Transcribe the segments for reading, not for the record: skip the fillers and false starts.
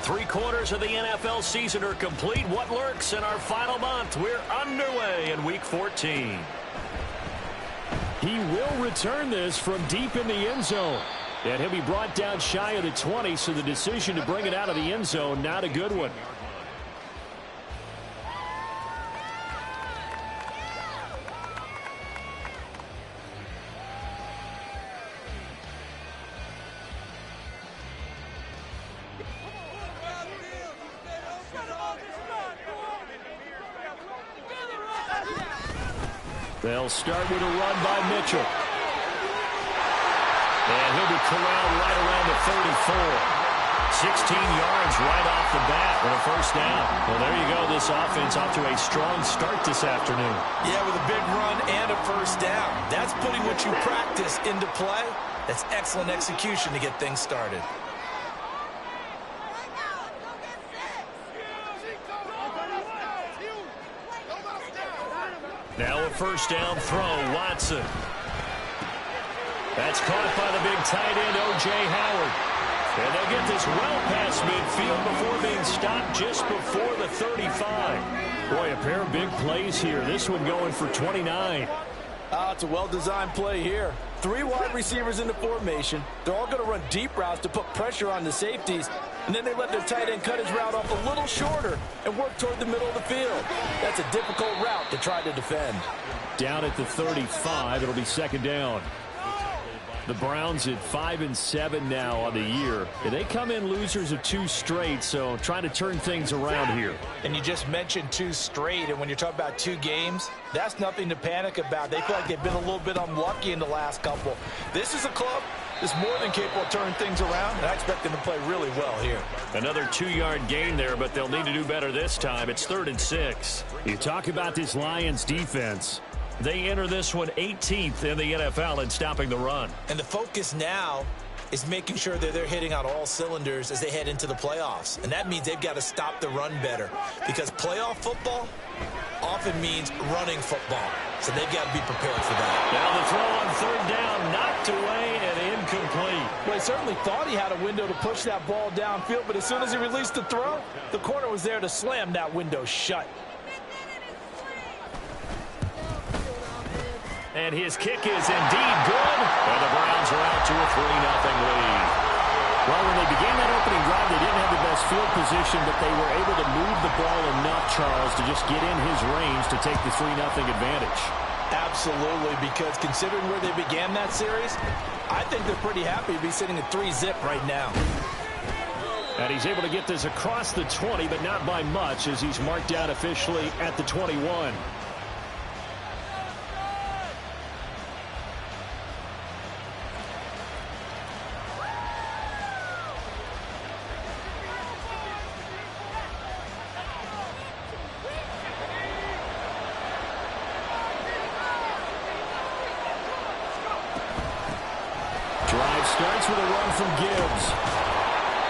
3/4 of the NFL season are complete. What lurks in our final month? We're underway in Week 14. He will return this from deep in the end zone. And he'll be brought down shy of the 20, so the decision to bring it out of the end zone, not a good one. They'll start with a run by Mitchell. And he'll be corralled right around the 34. 16 yards right off the bat with a first down. Well, there you go. This offense off to a strong start this afternoon. Yeah, with a big run and a first down. That's putting what you practice into play. That's excellent execution to get things started. Now a first down throw, Watson. That's caught by the big tight end, O.J. Howard. And they'll get this well past midfield before being stopped just before the 35. Boy, a pair of big plays here. This one going for 29. It's a well-designed play here. 3 wide receivers in the formation. They're all going to run deep routes to put pressure on the safeties. And then they let their tight end cut his route off a little shorter and work toward the middle of the field. That's a difficult route to try to defend. Down at the 35, it'll be second down. The Browns at 5-7 now on the year. And they come in losers of 2 straight, so trying to turn things around here. And you just mentioned 2 straight, and when you're talking about 2 games, that's nothing to panic about. They feel like they've been a little bit unlucky in the last couple. This is a club that's more than capable of turning things around, and I expect them to play really well here. Another 2-yard gain there, but they'll need to do better this time. It's 3rd and 6. You talk about this Lions defense. They enter this one 18th in the NFL in stopping the run. And the focus now is making sure that they're hitting on all cylinders as they head into the playoffs. And that means they've got to stop the run better, because playoff football often means running football. So they've got to be prepared for that. Now the throw on 3rd down, knocked away and incomplete. Well, he certainly thought he had a window to push that ball downfield, but as soon as he released the throw, the corner was there to slam that window shut. And his kick is indeed good. And the Browns are out to a 3-0 lead. Well, when they began that opening drive, they didn't have the best field position, but they were able to move the ball enough, Charles, to just get in his range to take the 3-0 advantage. Absolutely, because considering where they began that series, I think they're pretty happy to be sitting at 3-zip right now. And he's able to get this across the 20, but not by much, as he's marked out officially at the 21. Starts with a run from Gibbs.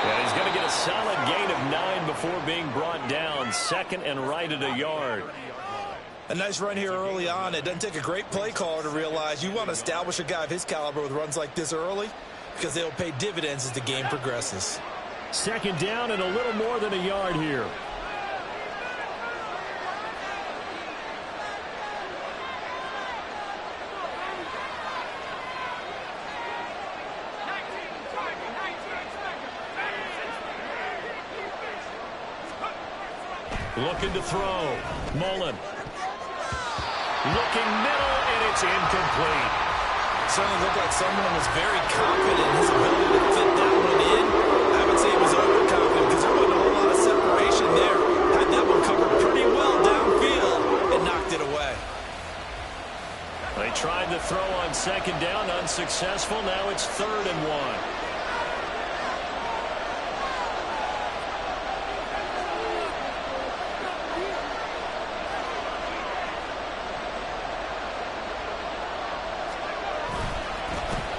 And he's going to get a solid gain of 9 before being brought down. 2nd and right at a yard. A nice run here early on. It doesn't take a great play caller to realize you want to establish a guy of his caliber with runs like this early, because they'll pay dividends as the game progresses. 2nd down and a little more than a yard here. Looking to throw. Mullen. Looking middle, and it's incomplete. Certainly looked like someone was very confident in his ability to fit that one in. I would say he was overconfident, because there wasn't a whole lot of separation there. Had that one covered pretty well downfield and knocked it away. They tried to throw on 2nd down, unsuccessful. Now it's 3rd and 1.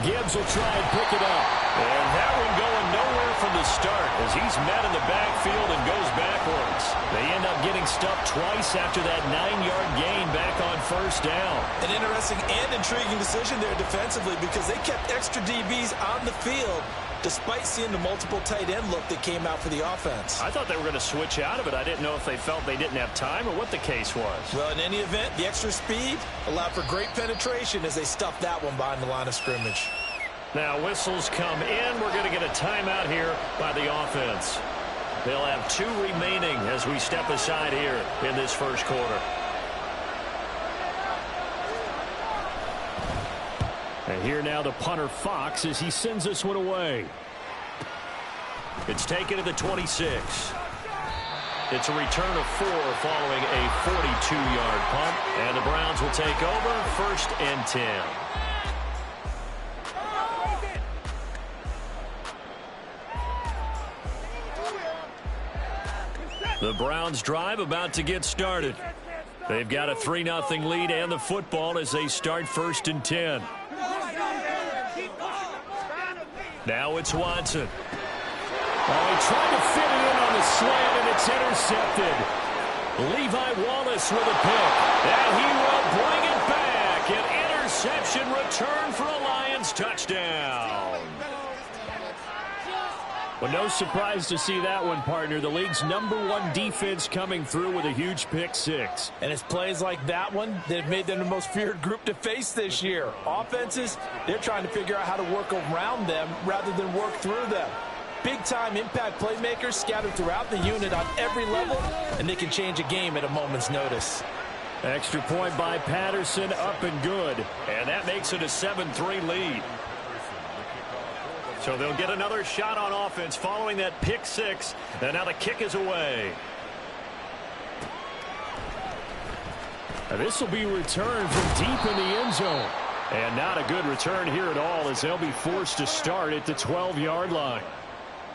Gibbs will try and pick it up. And that one going nowhere from the start, as he's met in the backfield and goes backwards. They end up getting stuffed twice after that 9-yard gain back on 1st down. An interesting and intriguing decision there defensively, because they kept extra DBs on the field despite seeing the multiple tight end look that came out for the offense. I thought they were going to switch out of it. I didn't know if they felt they didn't have time or what the case was. Well, in any event, the extra speed allowed for great penetration as they stuffed that one behind the line of scrimmage. Now whistles come in. We're going to get a timeout here by the offense. They'll have 2 remaining as we step aside here in this first quarter. And here now the punter Fox as he sends this one away. It's taken to the 26. It's a return of 4 following a 42-yard punt. And the Browns will take over 1st and 10. The Browns drive about to get started. They've got a 3-0 lead and the football as they start 1st and 10. Now it's Watson. Oh, he tried to fit it in on the slant, and it's intercepted. Levi Wallace with a pick. And he will bring it back. An interception return for a Lions touchdown. Well, no surprise to see that one, partner. The league's #1 defense coming through with a huge pick 6. And it's plays like that one that have made them the most feared group to face this year. Offenses, they're trying to figure out how to work around them rather than work through them. Big-time impact playmakers scattered throughout the unit on every level, and they can change a game at a moment's notice. Extra point by Patterson, up and good. And that makes it a 7-3 lead. So they'll get another shot on offense following that pick 6. And now the kick is away. And this will be returned from deep in the end zone. And not a good return here at all as they'll be forced to start at the 12-yard line.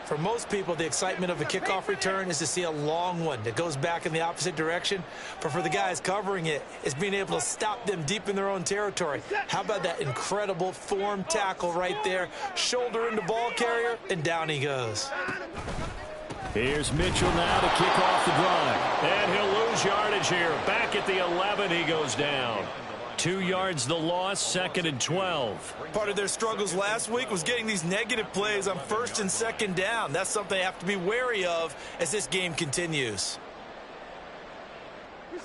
For most people, the excitement of a kickoff return is to see a long one that goes back in the opposite direction. But for the guys covering it, it's being able to stop them deep in their own territory. How about that incredible form tackle right there? Shoulder into ball carrier, and down he goes. Here's Mitchell now to kick off the drive. And he'll lose yardage here. Back at the 11, he goes down. 2 yards the loss, 2nd and 12. Part of their struggles last week was getting these negative plays on 1st and 2nd down. That's something they have to be wary of as this game continues.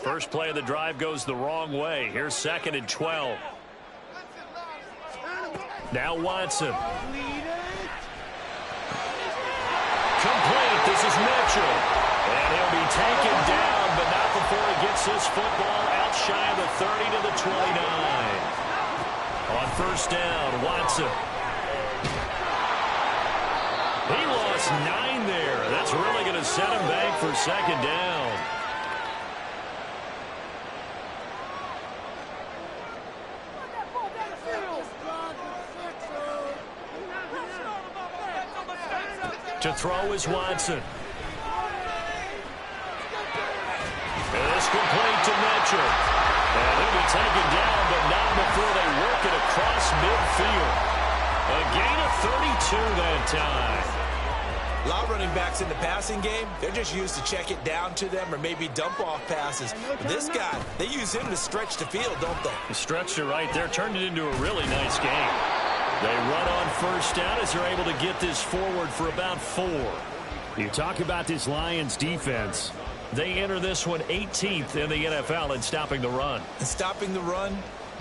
First play of the drive goes the wrong way. Here's 2nd and 12. Now Watson. Complete. This is Mitchell. And he'll be taken down, but not before he gets this football out shy of the 30 to the 29. On 1st down, Watson. He lost 9 there. That's really going to set him back for 2nd down. To throw is Watson. And this complete to Mitchell. And he'll be taken down, but not before they work it across midfield. A gain of 32 that time. A lot of running backs in the passing game, they're just used to check it down to them or maybe dump off passes. But this guy, they use him to stretch the field, don't they? He stretched it right there, turned it into a really nice game. They run on 1st down as they're able to get this forward for about 4. You talk about this Lions defense. They enter this one 18th in the NFL in stopping the run. And stopping the run,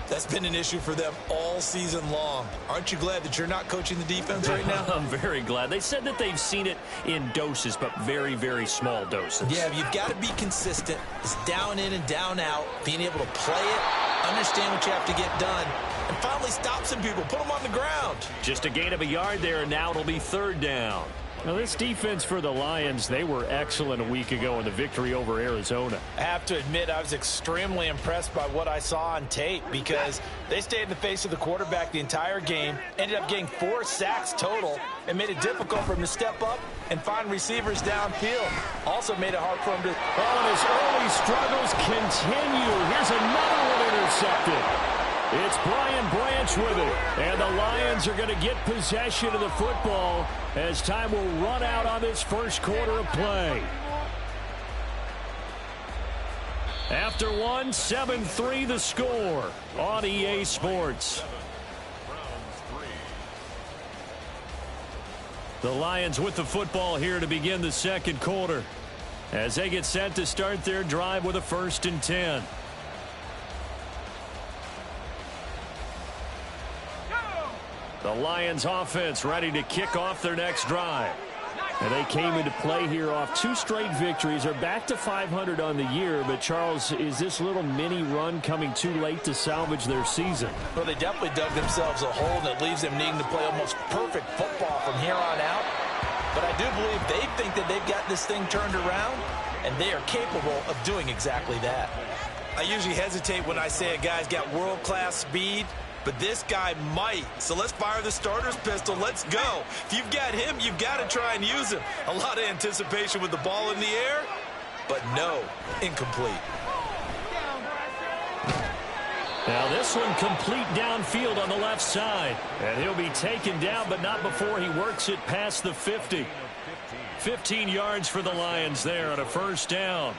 that's been an issue for them all season long. Aren't you glad that you're not coaching the defense right now? I'm very glad. They said that they've seen it in doses, but very, very small doses. Yeah, you've got to be consistent. It's down in and down out, being able to play it, understand what you have to get done, and finally stop some people, put them on the ground. Just a gain of a yard there, and now it'll be 3rd down. Now, this defense for the Lions, they were excellent a week ago in the victory over Arizona. I have to admit, I was extremely impressed by what I saw on tape because they stayed in the face of the quarterback the entire game, ended up getting 4 sacks total, and made it difficult for him to step up and find receivers downfield. Also made it hard for him to... Oh, and his early struggles continue. Here's another one intercepted. It's Brian Branch with it, and the Lions are going to get possession of the football as time will run out on this first quarter of play. After 7-3 the score on EA Sports. The Lions with the football here to begin the second quarter as they get set to start their drive with a 1st and 10. The Lions offense ready to kick off their next drive. And they came into play here off 2 straight victories. They're back to 500 on the year. But, Charles, is this little mini run coming too late to salvage their season? Well, they definitely dug themselves a hole that leaves them needing to play almost perfect football from here on out. But I do believe they think that they've got this thing turned around, and they are capable of doing exactly that. I usually hesitate when I say a guy's got world-class speed, but this guy might. So let's fire the starter's pistol. Let's go. If you've got him, you've got to try and use him. A lot of anticipation with the ball in the air, but no, incomplete. Now this one complete downfield on the left side. And he'll be taken down, but not before he works it past the 50. 15 yards for the Lions there on a 1st down.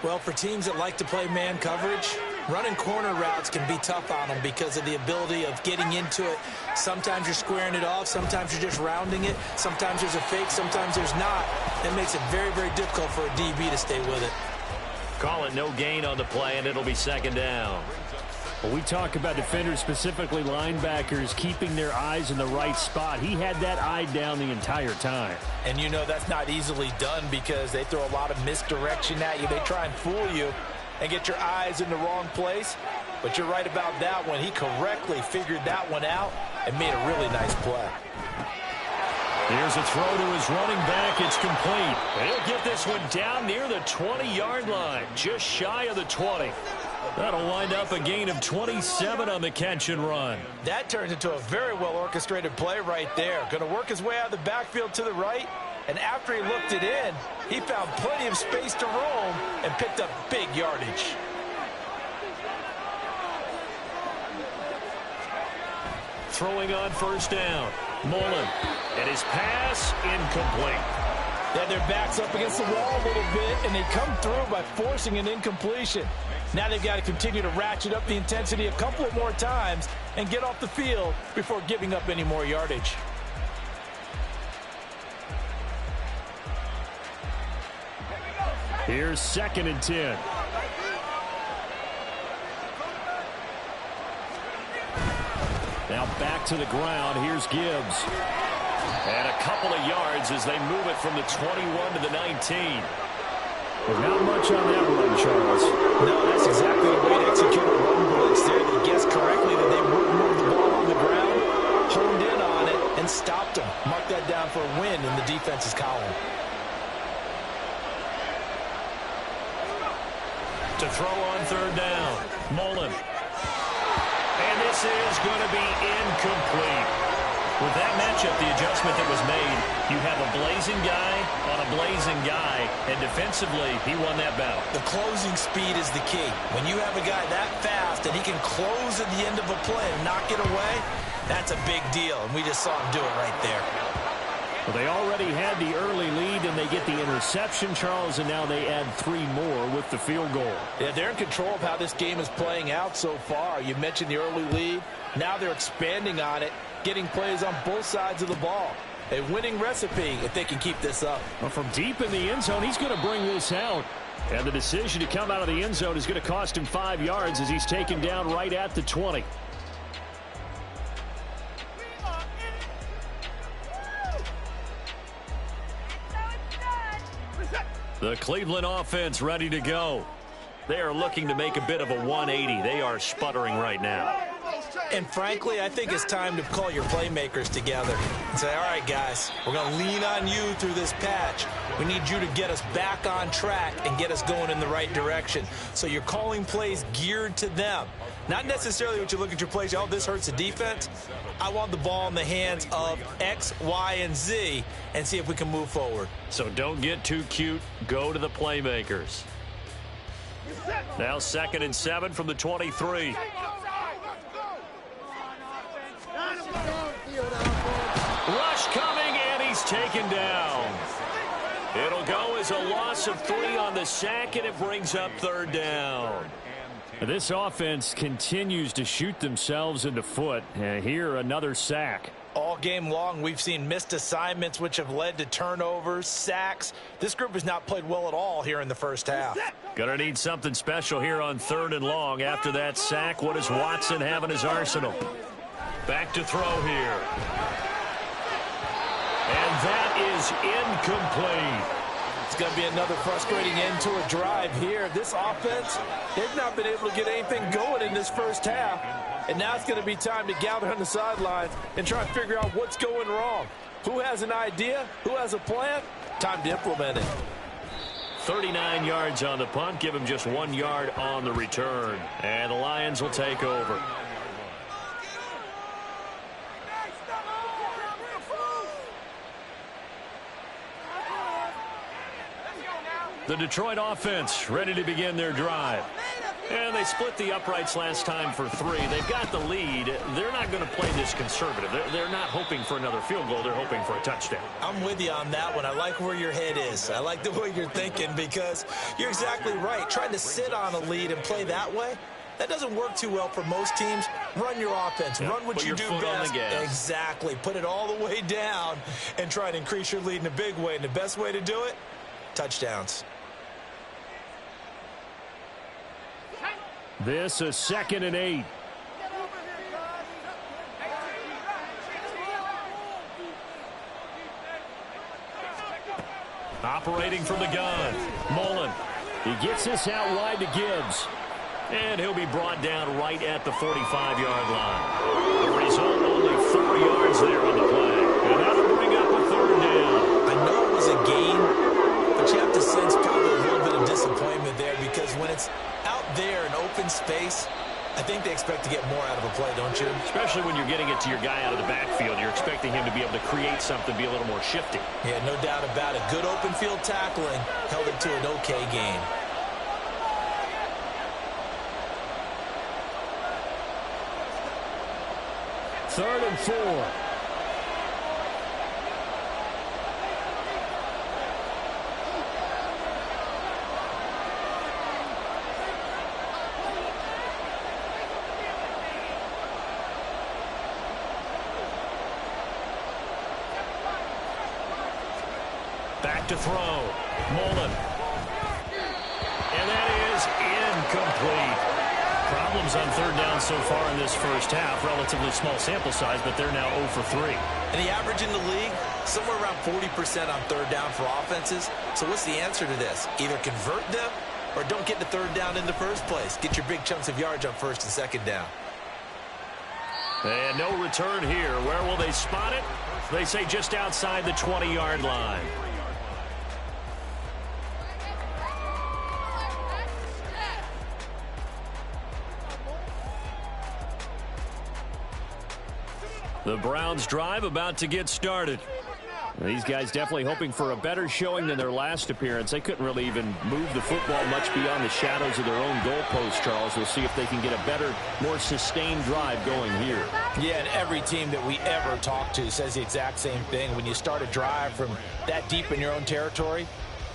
Well, for teams that like to play man coverage, running corner routes can be tough on them because of the ability of getting into it. Sometimes you're squaring it off. Sometimes you're just rounding it. Sometimes there's a fake. Sometimes there's not. That makes it very, very difficult for a DB to stay with it. Call it no gain on the play, and it'll be 2nd down. Well, we talk about defenders, specifically linebackers, keeping their eyes in the right spot. He had that eye down the entire time. And you know that's not easily done because they throw a lot of misdirection at you. They try and fool you and get your eyes in the wrong place. But you're right about that one. He correctly figured that one out and made a really nice play. Here's a throw to his running back. It's complete. He'll get this one down near the 20-yard line, just shy of the 20. That'll wind up a gain of 27 on the catch and run. That turns into a very well-orchestrated play right there. Going to work his way out of the backfield to the right, and after he looked it in, he found plenty of space to roam and picked up big yardage. Throwing on 1st down. Mullen, and his pass incomplete. They had their backs up against the wall a little bit, and they come through by forcing an incompletion. Now they've got to continue to ratchet up the intensity a couple of more times and get off the field before giving up any more yardage. Here's 2nd and 10. Now back to the ground. Here's Gibbs. And a couple of yards as they move it from the 21 to the 19. Well, not much on that run, Charles. No, that's exactly the way to execute a run blitz there. They guessed correctly that they would move the ball on the ground, honed in on it, and stopped them. Mark that down for a win in the defense's column. To throw on 3rd down. Mullen. And this is going to be incomplete. With that matchup, the adjustment that was made, you have a blazing guy on a blazing guy, and defensively, he won that battle. The closing speed is the key. When you have a guy that fast and he can close at the end of a play and knock it away, that's a big deal, and we just saw him do it right there. Well, they already had the early lead, and they get the interception, Charles, and now they add 3 more with the field goal. Yeah, they're in control of how this game is playing out so far. You mentioned the early lead. Now they're expanding on it, getting plays on both sides of the ball. A winning recipe if they can keep this up. Well, from deep in the end zone, he's going to bring this out. And the decision to come out of the end zone is going to cost him 5 yards as he's taken down right at the 20. The Cleveland offense ready to go. They are looking to make a bit of a 180. They are sputtering right now. And frankly, I think it's time to call your playmakers together and say, all right, guys, we're going to lean on you through this patch. We need you to get us back on track and get us going in the right direction. So you're calling plays geared to them. Not necessarily what you look at your plays, oh, this hurts the defense. I want the ball in the hands of X, Y, and Z and see if we can move forward. So don't get too cute. Go to the playmakers. Now 2nd and 7 from the 23. Rush coming, and he's taken down. It'll go as a loss of 3 on the sack, and it brings up 3rd down. This offense continues to shoot themselves in the foot. And here, another sack. All game long, we've seen missed assignments, which have led to turnovers, sacks. This group has not played well at all here in the first half. Gonna need something special here on 3rd and long. After that sack, what does Watson have in his arsenal? Back to throw here. And that is incomplete. It's going to be another frustrating end to a drive here. This offense, they've not been able to get anything going in this first half. And now it's going to be time to gather on the sidelines and try and figure out what's going wrong. Who has an idea? Who has a plan? Time to implement it. 39 yards on the punt. Give him just 1 yard on the return. And the Lions will take over. The Detroit offense ready to begin their drive. And they split the uprights last time for 3. They've got the lead. They're not going to play this conservative. They're not hoping for another field goal. They're hoping for a touchdown. I'm with you on that one. I like where your head is. I like the way you're thinking because you're exactly right. Trying to sit on a lead and play that way, that doesn't work too well for most teams. Run your offense. Run what you do best. Exactly. Put it all the way down and try to increase your lead in a big way. And the best way to do it, touchdowns. This is 2nd and 8. Operating from the gun. Mullen. He gets this out wide to Gibbs. And he'll be brought down right at the 45-yard line. The result, only 4 yards there on the play. And that'll bring up a 3rd down. I know it was a gain, but you have to sense probably a little bit of disappointment there because when it's out there in open space, I think they expect to get more out of a play, don't you? Especially when you're getting it to your guy out of the backfield. You're expecting him to be able to create something, be a little more shifty. Yeah, no doubt about it. Good open field tackling held it to an okay gain. Third and 4. Back to throw. Mullen. And that is incomplete. Problems on 3rd down so far in this first half. Relatively small sample size, but they're now 0 for 3. And the average in the league, somewhere around 40% on 3rd down for offenses. So what's the answer to this? Either convert them or don't get to 3rd down in the first place. Get your big chunks of yards on 1st and 2nd down. And no return here. Where will they spot it? They say just outside the 20-yard line. The Browns drive about to get started. These guys definitely hoping for a better showing than their last appearance. They couldn't really even move the football much beyond the shadows of their own goalpost, Charles. We'll see if they can get a better, more sustained drive going here. Yeah, and every team that we ever talk to says the exact same thing. When you start a drive from that deep in your own territory,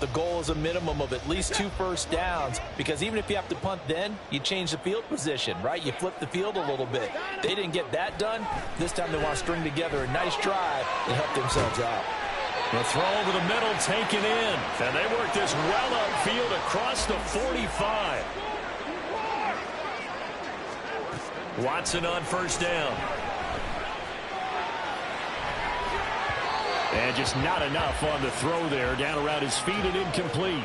the goal is a minimum of at least 2 first downs, because even if you have to punt then, you change the field position, right? You flip the field a little bit. They didn't get that done. This time they want to string together a nice drive and help themselves out. The throw over the middle taken in. And they work this well upfield across the 45. Watson on 1st down. And just not enough on the throw there. Down around his feet and incomplete.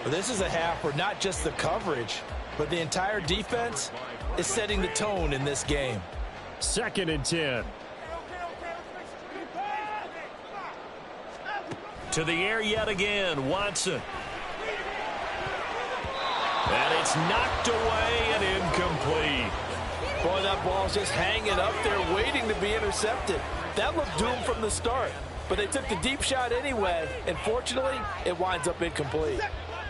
Well, this is a half where not just the coverage, but the entire defense is setting the tone in this game. 2nd and 10. To the air yet again, Watson. And it's knocked away and incomplete. Boy, that ball's just hanging up there waiting to be intercepted. That looked doomed from the start. But they took the deep shot anyway, and fortunately, it winds up incomplete.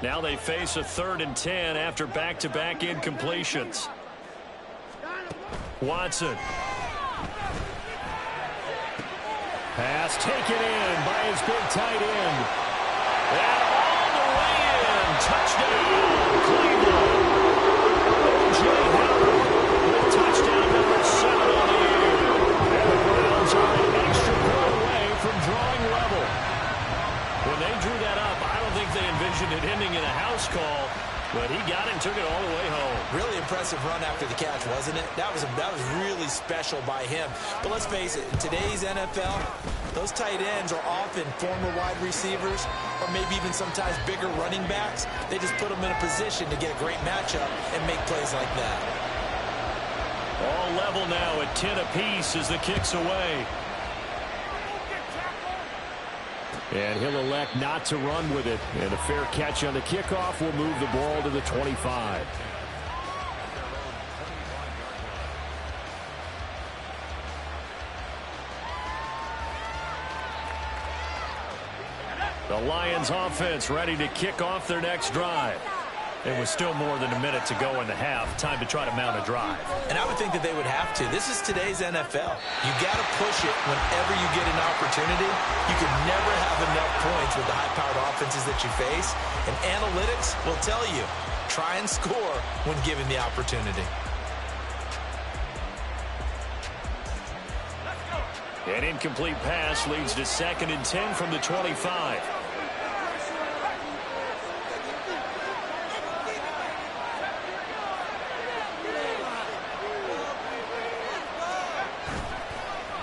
Now they face a 3rd and 10 after back-to-back incompletions. Watson. Pass taken in by his big tight end. And all the way in. Touchdown, Cleveland. O.J. Howard with touchdown number 7 on the year. And the Browns are When they drew that up, I don't think they envisioned it ending in a house call, but he got it and took it all the way home. Really impressive run after the catch, wasn't it? That was really special by him. But let's face it, in today's NFL, those tight ends are often former wide receivers or maybe even sometimes bigger running backs. They just put them in a position to get a great matchup and make plays like that. All level now at 10 apiece as the kick's away. And he'll elect not to run with it. And a fair catch on the kickoff will move the ball to the 25. The Lions offense ready to kick off their next drive. It was still more than a minute to go in the half. Time to try to mount a drive. And I would think that they would have to. This is today's NFL. You got to push it whenever you get an opportunity. You can never have enough points with the high-powered offenses that you face. And analytics will tell you, try and score when given the opportunity. An incomplete pass leads to 2nd and 10 from the 25.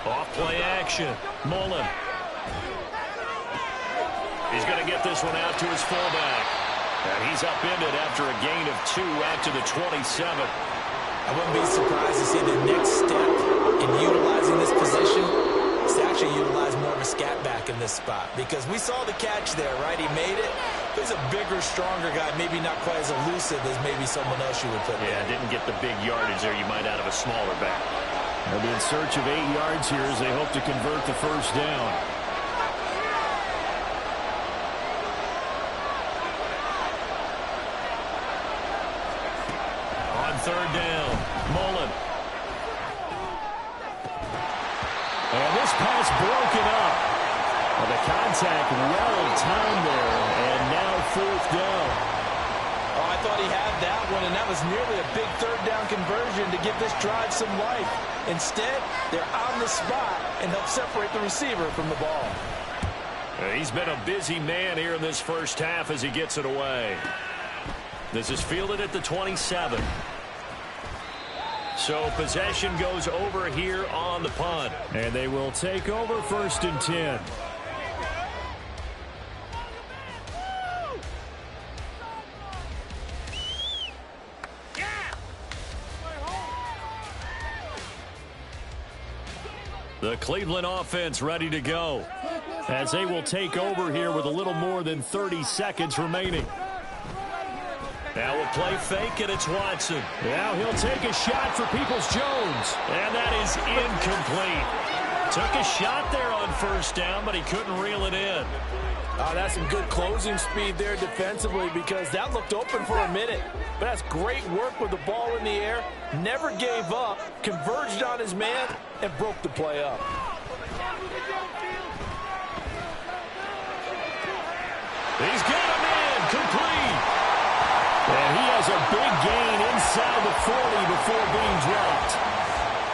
Off-play action. Mullen. He's going to get this one out to his fullback. And he's upended after a gain of 2 out to the 27. I wouldn't be surprised to see the next step in utilizing this position is to actually utilize more of a scat back in this spot. Because we saw the catch there, right? He made it. He's a bigger, stronger guy, maybe not quite as elusive as maybe someone else you would put there. Yeah, didn't get the big yardage there you might out of a smaller back. They'll be in search of 8 yards here as they hope to convert the first down. On 3rd down, Mullen. And this pass broken up. Well, the contact well-timed there, and now 4th down. Oh, I thought he had that one, and that was nearly a big 3rd down conversion to give this drive some life. Instead, they're on the spot and help separate the receiver from the ball. He's been a busy man here in this first half as he gets it away. This is fielded at the 27. So possession goes over here on the punt. And they will take over 1st and 10. The Cleveland offense ready to go as they will take over here with a little more than 30 seconds remaining. Now we'll play fake, and it's Watson. Now he'll take a shot for Peoples-Jones. And that is incomplete. Took a shot there on 1st down, but he couldn't reel it in. Oh, that's some good closing speed there defensively because that looked open for a minute. But that's great work with the ball in the air. Never gave up, converged on his man, and broke the play up. He's got him in, complete. And he has a big gain inside the 40 before being dropped.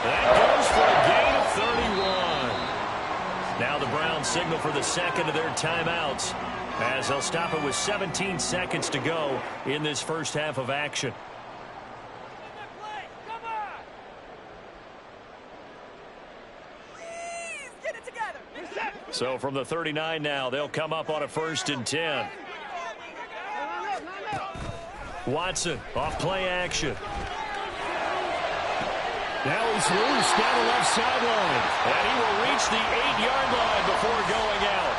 That goes for a gain of 31. Now the Browns signal for the 2nd of their timeouts as they'll stop it with 17 seconds to go in this first half of action. So from the 39 now, they'll come up on a 1st and 10. Watson off play action. Now he's loose down the left sideline. And he will reach the 8-yard line before going out.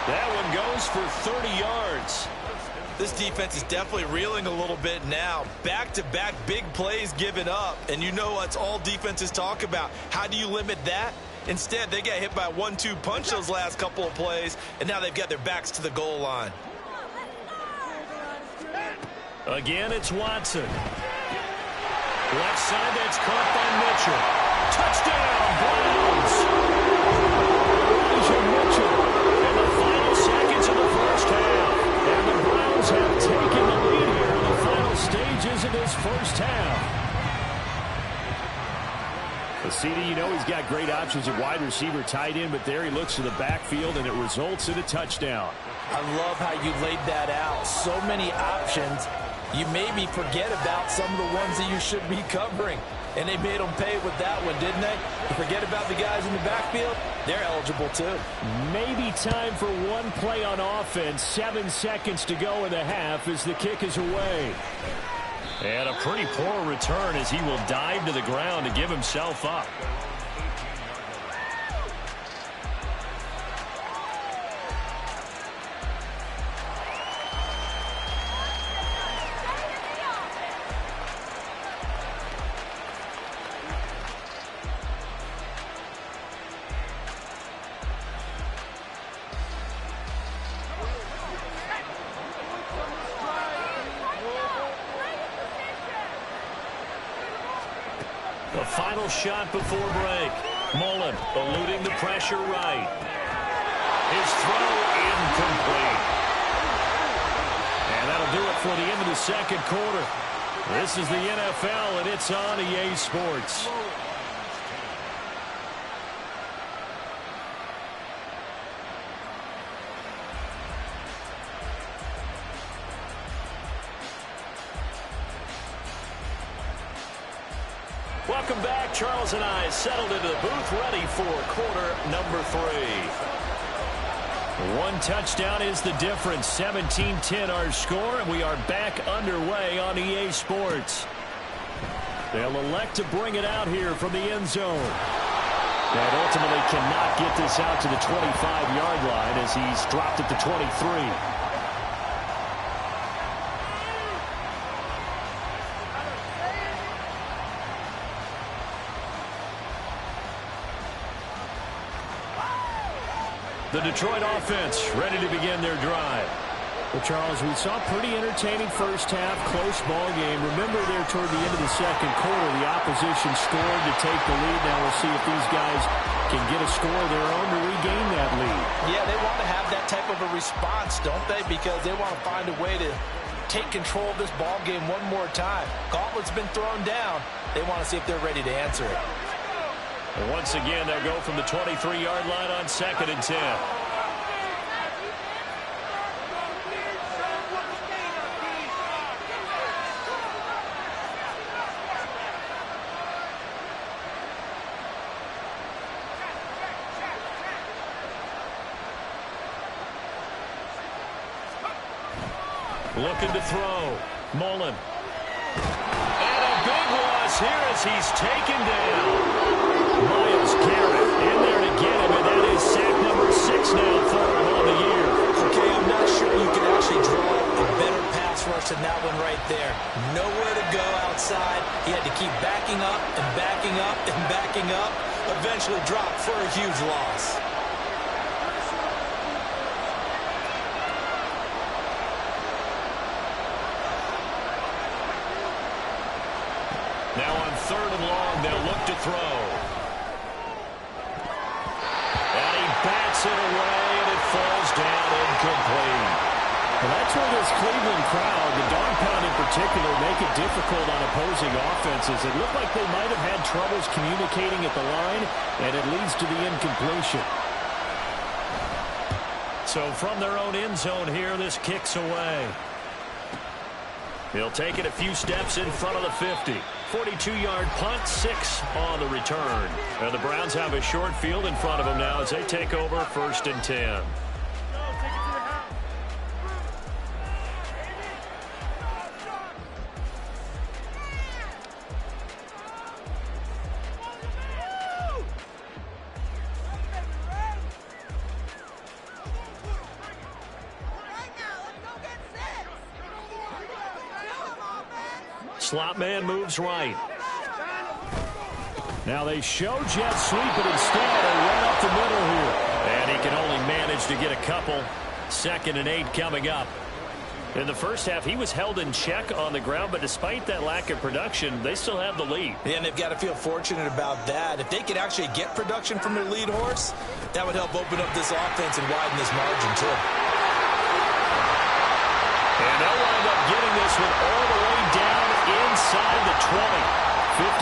That one goes for 30 yards. This defense is definitely reeling a little bit now. Back-to-back big plays given up. And you know what's all defenses talk about. How do you limit that? Instead, they got hit by a 1-2 punch those last couple of plays, and now they've got their backs to the goal line. Again, it's Watson. Left side, that's caught by Mitchell. Touchdown, Browns! Elijah Mitchell in the final seconds of the first half. And the Browns have taken the lead here in the final stages of this first half. The CD, you know he's got great options at wide receiver, tight end, but there he looks to the backfield, and it results in a touchdown. I love how you laid that out. So many options. You maybe forget about some of the ones that you should be covering. And they made them pay with that one, didn't they? You forget about the guys in the backfield, they're eligible too. Maybe time for one play on offense. 7 seconds to go in the half as the kick is away. And a pretty poor return as he will dive to the ground to give himself up. The final shot before break. Mullen eluding the pressure right. His throw incomplete. And that'll do it for the end of the second quarter. This is the NFL, and it's on EA Sports. Welcome back. Charles and I settled into the booth ready for quarter number 3. One touchdown is the difference. 17-10 our score, and we are back underway on EA Sports. They'll elect to bring it out here from the end zone. And ultimately cannot get this out to the 25-yard line as he's dropped at the 23. The Detroit offense ready to begin their drive. Well, Charles, we saw a pretty entertaining first half, close ball game. Remember there toward the end of the second quarter, the opposition scored to take the lead. Now we'll see if these guys can get a score of their own to regain that lead. Yeah, they want to have that type of a response, don't they? Because they want to find a way to take control of this ball game one more time. Gauntlet's been thrown down. They want to see if they're ready to answer it. And once again, they'll go from the 23-yard line on 2nd and 10. Looking to throw. Mullen. And a big loss here as he's taken down. Myles Garrett in there to get him, and that is sack number 6 now for him on the year. Okay, I'm not sure you could actually draw a better pass rush than that one right there. Nowhere to go outside. He had to keep backing up and backing up and backing up. Eventually dropped for a huge loss. Now on 3rd and long, they'll look to throw. And he bats it away, and it falls down incomplete. Well, that's where this Cleveland crowd, the dog pound in particular, make it difficult on opposing offenses. It looked like they might have had troubles communicating at the line, and it leads to the incompletion. So from their own end zone here, this kicks away. He'll take it a few steps in front of the 50. 42-yard punt, 6 on the return. And the Browns have a short field in front of them now as they take over 1st and 10. Slot man moves right. Now they show jet sweep, but instead they run up the middle here. And he can only manage to get a couple. 2nd and 8 coming up. In the first half, he was held in check on the ground, but despite that lack of production, they still have the lead. And they've got to feel fortunate about that. If they could actually get production from their lead horse, that would help open up this offense and widen this margin, too. And they'll wind up getting this one all the way down inside the 20. 53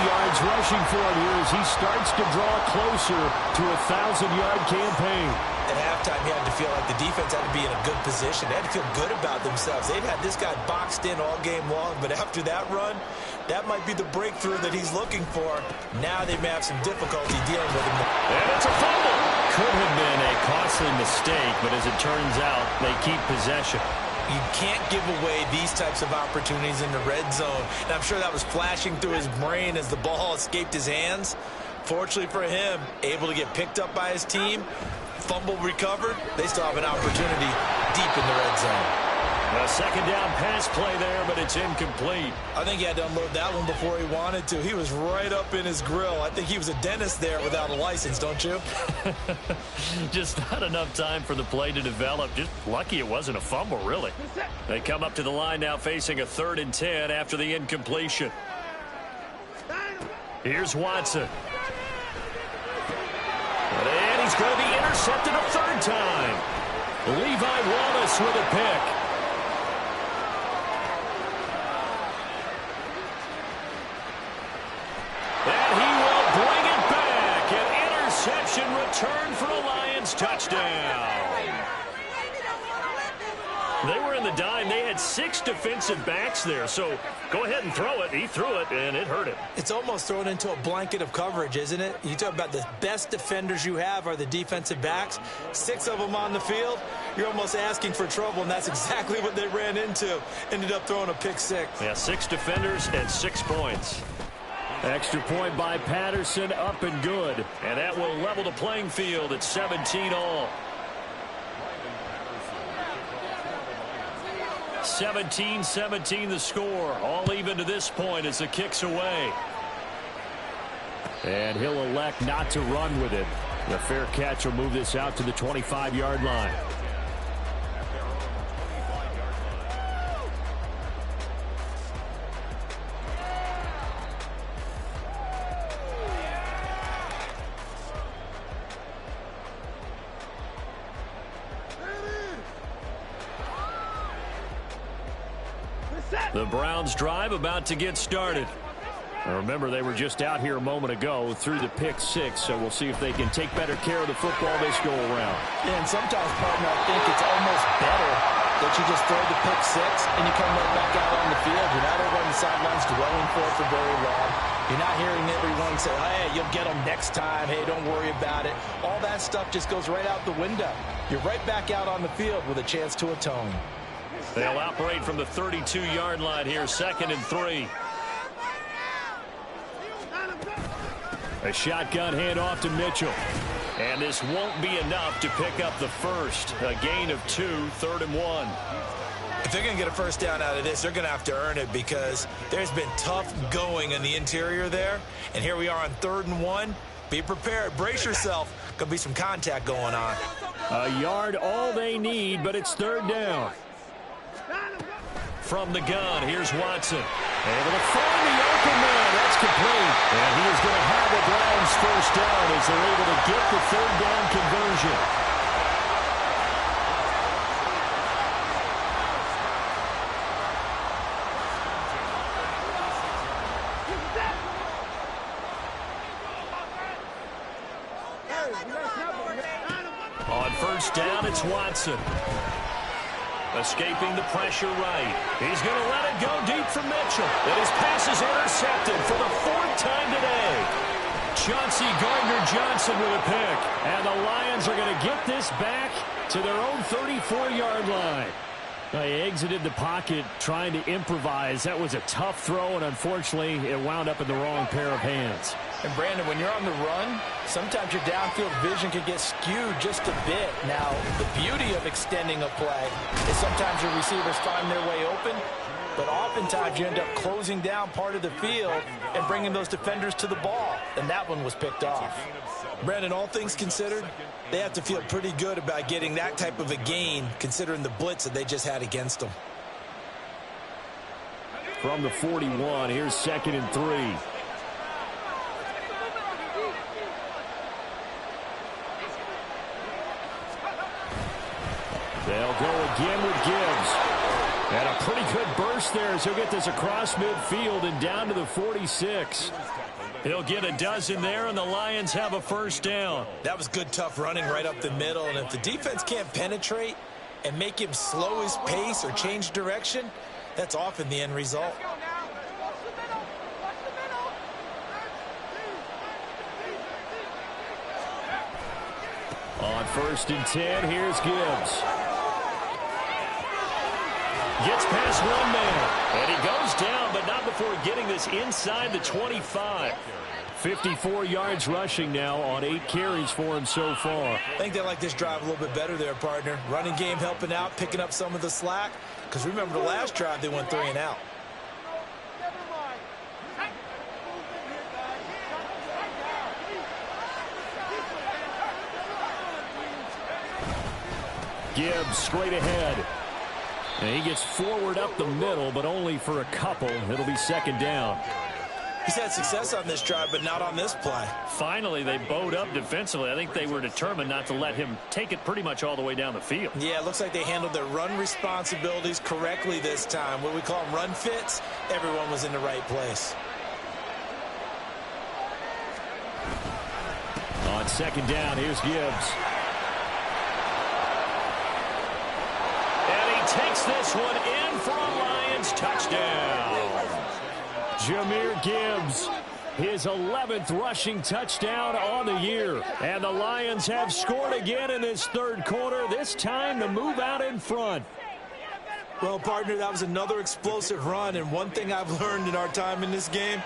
yards rushing for him here as he starts to draw closer to a 1,000-yard campaign. At halftime, he had to feel like the defense had to be in a good position. They had to feel good about themselves. They'd had this guy boxed in all game long, but after that run, that might be the breakthrough that he's looking for. Now they may have some difficulty dealing with him. And it's a fumble. Could have been a costly mistake, but as it turns out, they keep possession. You can't give away these types of opportunities in the red zone. And I'm sure that was flashing through his brain as the ball escaped his hands. Fortunately for him, able to get picked up by his team, fumble recovered. They still have an opportunity deep in the red zone. A second down pass play there, but it's incomplete. I think he had to unload that one before he wanted to. He was right up in his grill. I think he was a dentist there without a license, don't you? Just not enough time for the play to develop. Just lucky it wasn't a fumble, really. They come up to the line now facing a 3rd and 10 after the incompletion. Here's Watson. And he's going to be intercepted a 3rd time. Levi Wallace with a pick. And he will bring it back. An interception return for a Lions touchdown. They were in the dime. They had 6 defensive backs there. So go ahead and throw it. He threw it, and it hurt him. It's almost thrown into a blanket of coverage, isn't it? You talk about the best defenders you have are the defensive backs. 6 of them on the field. You're almost asking for trouble, and that's exactly what they ran into. Ended up throwing a pick 6. Yeah, 6 defenders and 6 points. Extra point by Patterson, up and good. And that will level the playing field at 17-all. 17-17 the score. All even to this point as the kick's away. And he'll elect not to run with it. The fair catch will move this out to the 25-yard line. The Browns drive about to get started. Now remember, they were just out here a moment ago through the pick 6, so we'll see if they can take better care of the football this go around. Yeah, and sometimes, partner, I think it's almost better that you just throw the pick 6 and you come right back out on the field. You're not over on the sidelines dwelling for it for very long. You're not hearing everyone say, hey, you'll get them next time. Hey, don't worry about it. All that stuff just goes right out the window. You're right back out on the field with a chance to atone. They'll operate from the 32-yard line here, 2nd and 3. A shotgun handoff to Mitchell. And this won't be enough to pick up the first. A gain of 2, 3rd and 1. If they're going to get a first down out of this, they're going to have to earn it because there's been tough going in the interior there. And here we are on 3rd and 1. Be prepared. Brace yourself. Going to be some contact going on. A yard all they need, but it's 3rd down. From the gun, here's Watson. Able to find the open man. That's complete. And he is going to have the Browns first down as they're able to get the 3rd down conversion. On first down, it's Watson. Escaping the pressure right. He's going to let it go deep for Mitchell. And his pass is intercepted for the 4th time today. Chauncey Gardner-Johnson with a pick. And the Lions are going to get this back to their own 34-yard line. They exited the pocket trying to improvise. That was a tough throw, and unfortunately, it wound up in the wrong pair of hands. And, Brandon, when you're on the run, sometimes your downfield vision can get skewed just a bit. Now, the beauty of extending a play is sometimes your receivers find their way open, but oftentimes you end up closing down part of the field and bringing those defenders to the ball, and that one was picked off. Brandon, all things considered, they have to feel pretty good about getting that type of a gain, considering the blitz that they just had against them. From the 41, here's 2nd and 3. They'll go again with Gibbs. And a pretty good burst there as he'll get this across midfield and down to the 46. He'll get a dozen there, and the Lions have a first down. That was good, tough running right up the middle. And if the defense can't penetrate and make him slow his pace or change direction, that's often the end result. On 1st and 10, here's Gibbs. Gets past one man, and he goes down, but not before getting this inside the 25. 54 yards rushing now on 8 carries for him so far. I think they like this drive a little bit better there, partner. Running game helping out, picking up some of the slack. Because remember the last drive, they went 3 and out. Gibbs straight ahead. And he gets forward up the middle, but only for a couple. It'll be 2nd down. He's had success on this drive, but not on this play. Finally, they bowed up defensively. I think they were determined not to let him take it pretty much all the way down the field. Yeah, it looks like they handled their run responsibilities correctly this time. What we call them run fits, everyone was in the right place. On 2nd down, here's Gibbs. Takes this one in for a Lions touchdown. Jahmyr Gibbs, his 11th rushing touchdown on the year. And the Lions have scored again in this 3rd quarter, this time to move out in front. Well, partner, that was another explosive run, and one thing I've learned in our time in this game,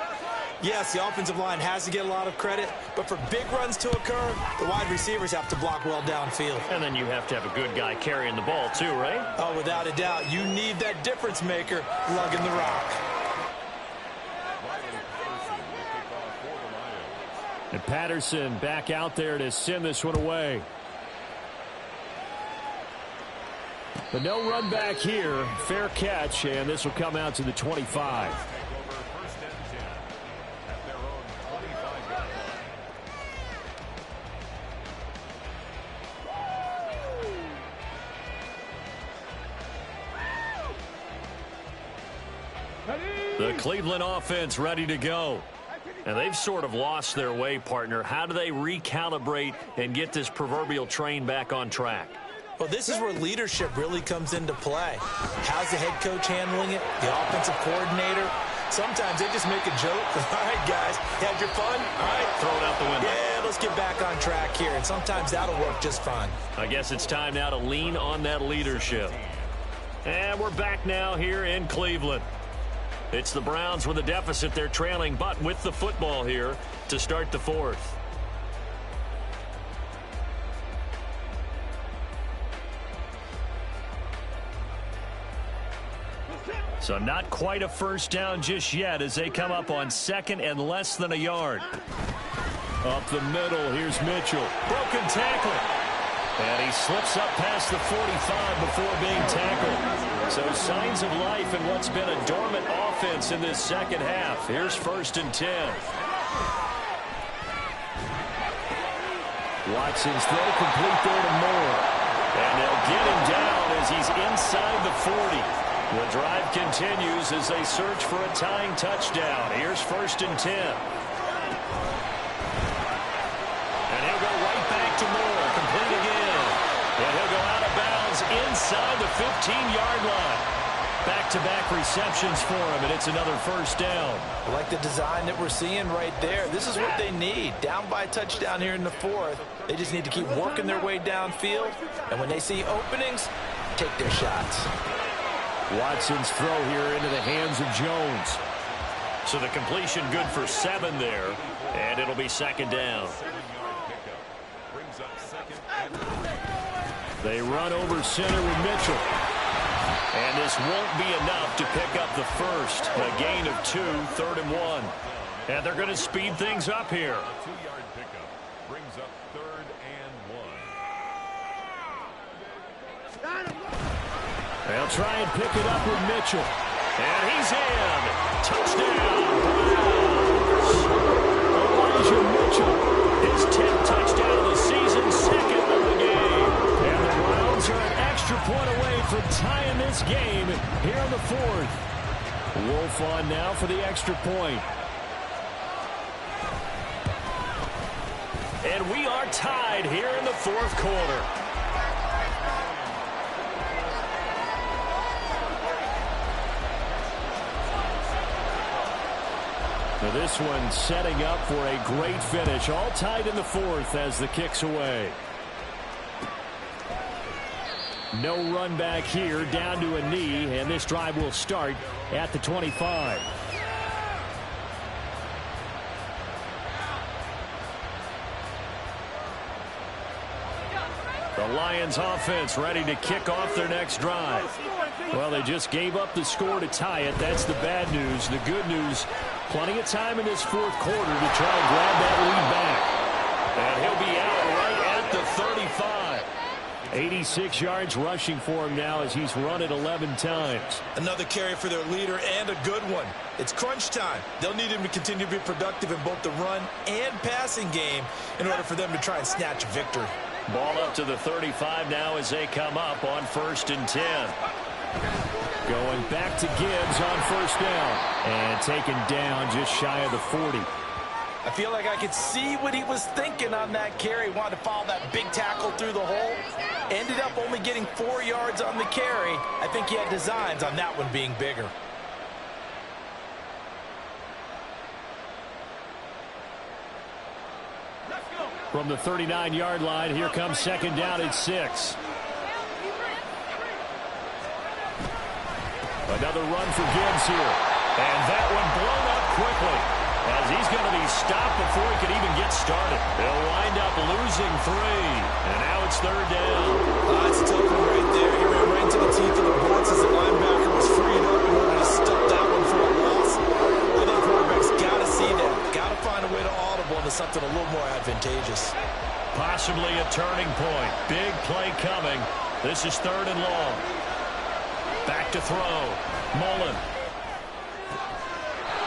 yes, the offensive line has to get a lot of credit, but for big runs to occur, the wide receivers have to block well downfield. And then you have to have a good guy carrying the ball too, right? Oh, without a doubt. You need that difference maker lugging the rock. And Patterson back out there to send this one away. But no run back here. Fair catch, and this will come out to the 25. The Cleveland offense ready to go. And they've sort of lost their way, partner. How do they recalibrate and get this proverbial train back on track? Well, this is where leadership really comes into play. How's the head coach handling it? The offensive coordinator? Sometimes they just make a joke. All right, guys, had your fun? All right, throw it out the window. Yeah, let's get back on track here. And sometimes that'll work just fine. I guess it's time now to lean on that leadership. And we're back now here in Cleveland. It's the Browns with a deficit. They're trailing, but with the football here to start the 4th. So not quite a first down just yet as they come up on 2nd and less than a yard. Up the middle, here's Mitchell. Broken tackle. And he slips up past the 45 before being tackled. So signs of life in what's been a dormant offense in this 2nd half. Here's 1st and 10. Watson's throw complete there to Moore. And they'll get him down as he's inside the 40. The drive continues as they search for a tying touchdown. Here's 1st and 10. And he'll go right back to Moore. Complete again. And he'll go out of bounds inside the 15-yard line. Back-to-back receptions for him, and it's another first down. I like the design that we're seeing right there. This is what they need. Down by a touchdown here in the 4th. They just need to keep working their way downfield. And when they see openings, take their shots. Watson's throw here into the hands of Jones. So the completion good for 7 there, and it'll be 2nd down. They run over center with Mitchell. And this won't be enough to pick up the first. A gain of 2, 3rd and 1. And they're going to speed things up here. A 2-yard pickup brings up 3rd and 1. They'll try and pick it up with Mitchell. And he's in. Touchdown, Browns. Elijah Mitchell. His 10th touchdown of the season, 2nd of the game. And the Browns are an extra point away from tying this game here in the fourth. Wolf on now for the extra point. And we are tied here in the fourth quarter. Now this one setting up for a great finish. All tied in the fourth as the kick's away. No run back here, down to a knee, and this drive will start at the 25. The Lions offense ready to kick off their next drive. Well, they just gave up the score to tie it. That's the bad news. The good news, plenty of time in this fourth quarter to try and grab that lead back. And he'll be out right at the 35. 86 yards rushing for him now as he's run it 11 times. Another carry for their leader and a good one. It's crunch time. They'll need him to continue to be productive in both the run and passing game in order for them to try and snatch a victory. Ball up to the 35 now as they come up on 1st and 10. Going back to Gibbs on 1st down. And taken down just shy of the 40. I feel like I could see what he was thinking on that carry. Wanted to follow that big tackle through the hole. Ended up only getting 4 yards on the carry. I think he had designs on that one being bigger. From the 39-yard line, here comes 2nd down at 6. Another run for Gibbs here. And that one blown up quickly, as he's going to be stopped before he can even get started. They'll wind up losing 3. And now it's 3rd down. That's a tough one right there. He ran right into the teeth of the bullets as the linebacker was freed up in order to stop that one for a loss. I think quarterbacks got to see that. Got to find a way to audible into something a little more advantageous. Possibly a turning point. Big play coming. This is 3rd and long. Back to throw. Mullen.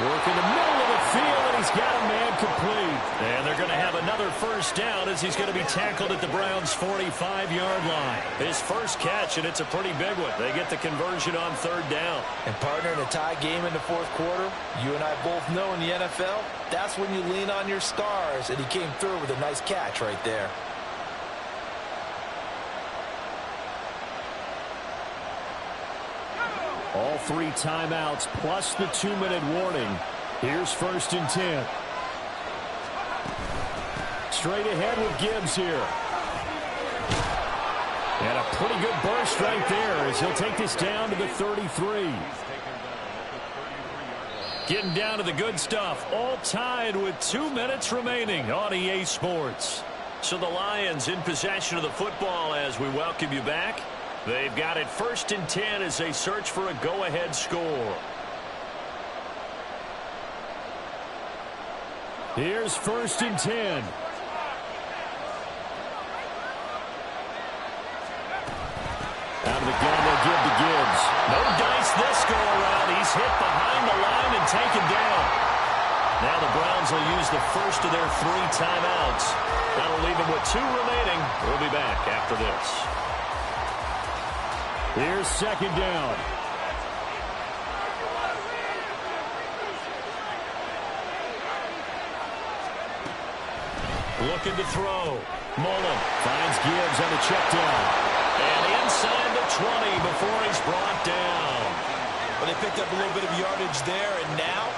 Working the middle of the field, and he's got a man complete. And they're going to have another 1st down as he's going to be tackled at the Browns' 45-yard line. His first catch, and it's a pretty big one. They get the conversion on 3rd down. And partner, in a tie game in the fourth quarter, you and I both know in the NFL, that's when you lean on your stars, and he came through with a nice catch right there. All 3 timeouts plus the 2-minute warning. Here's 1st and 10. Straight ahead with Gibbs here. And a pretty good burst right there as he'll take this down to the 33. Getting down to the good stuff. All tied with 2 minutes remaining on EA Sports. So the Lions in possession of the football as we welcome you back. They've got it 1st and 10 as they search for a go-ahead score. Here's 1st and 10. Out of the gun, they'll give to Gibbs. No dice this go around. He's hit behind the line and taken down. Now the Browns will use the first of their 3 timeouts. That'll leave them with 2 remaining. We'll be back after this. Here's 2nd down. Looking to throw. Mullen finds Gibbs on the check down. And inside the 20 before he's brought down. Well, they picked up a little bit of yardage there, and now,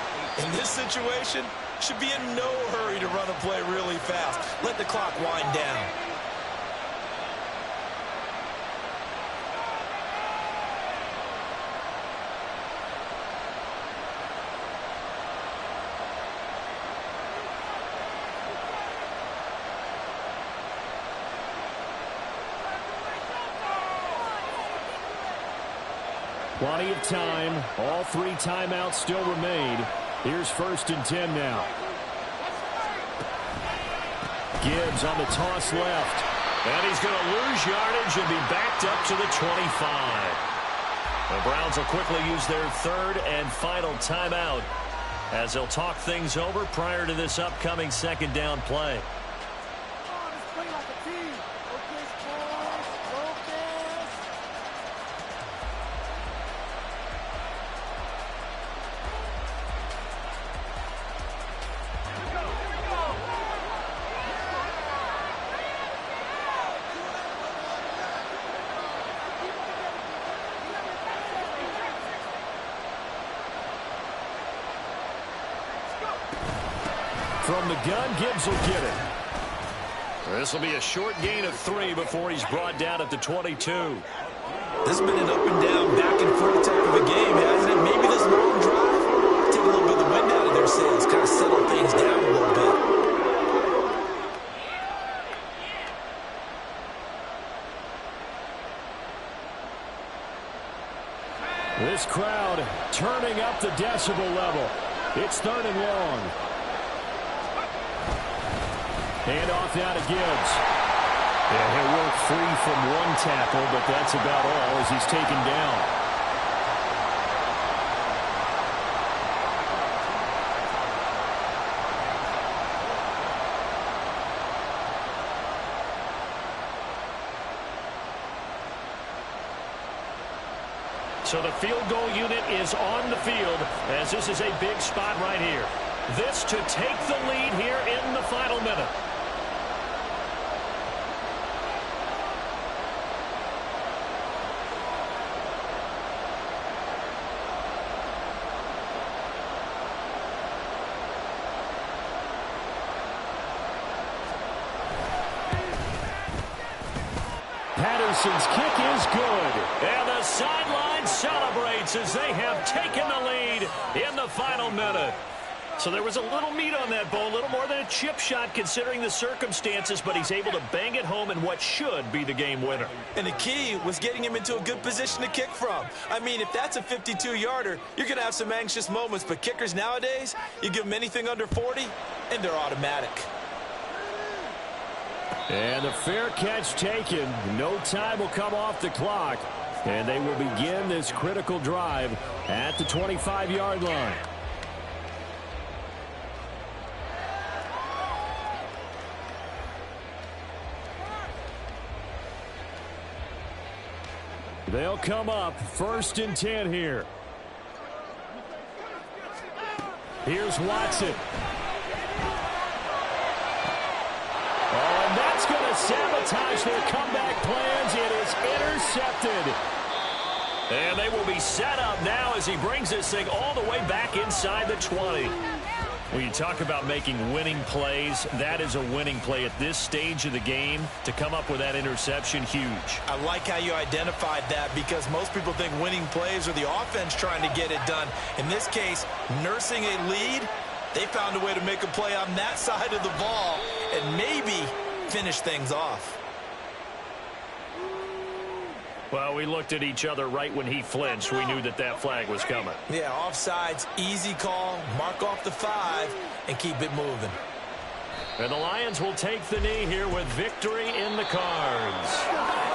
in this situation, should be in no hurry to run a play really fast. Let the clock wind down. Plenty of time. All 3 timeouts still remain. Here's 1st and 10 now. Gibbs on the toss left. And he's going to lose yardage and be backed up to the 25. The Browns will quickly use their 3rd and final timeout as they'll talk things over prior to this upcoming 2nd down play. From the gun, Gibbs will get it. This will be a short gain of 3 before he's brought down at the 22. This has been an up and down, back and forth type of a game, hasn't it? Maybe this long drive, take a little bit of the wind out of their sails, kind of settle things down a little bit. This crowd turning up the decibel level. It's 3rd and long. Hand off now to Gibbs. Yeah, he'll work free from one tackle, but that's about all as he's taken down. So the field goal unit is on the field as this is a big spot right here. This to take the lead here in the final minute. Patterson's kick is good. And the sideline celebrates as they have taken the lead in the final minute. So there was a little meat on that bone, a little more than a chip shot considering the circumstances, but he's able to bang it home in what should be the game winner. And the key was getting him into a good position to kick from. I mean, if that's a 52-yarder, you're going to have some anxious moments, but kickers nowadays, you give them anything under 40, and they're automatic. And the fair catch taken. No time will come off the clock. And they will begin this critical drive at the 25-yard line. They'll come up 1st and 10 here. Here's Watson. Oh, and that's going to sabotage their comeback plans. It is intercepted. And they will be set up now as he brings this thing all the way back inside the 20. When you talk about making winning plays, that is a winning play at this stage of the game. To come up with that interception, huge. I like how you identified that because most people think winning plays are the offense trying to get it done. In this case, nursing a lead, they found a way to make a play on that side of the ball and maybe finish things off. Well, we looked at each other right when he flinched. We knew that that flag was coming. Yeah, offsides, easy call, mark off the 5, and keep it moving. And the Lions will take the knee here with victory in the cards.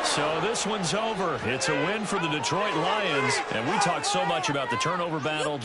So this one's over. It's a win for the Detroit Lions. And we talked so much about the turnover battle.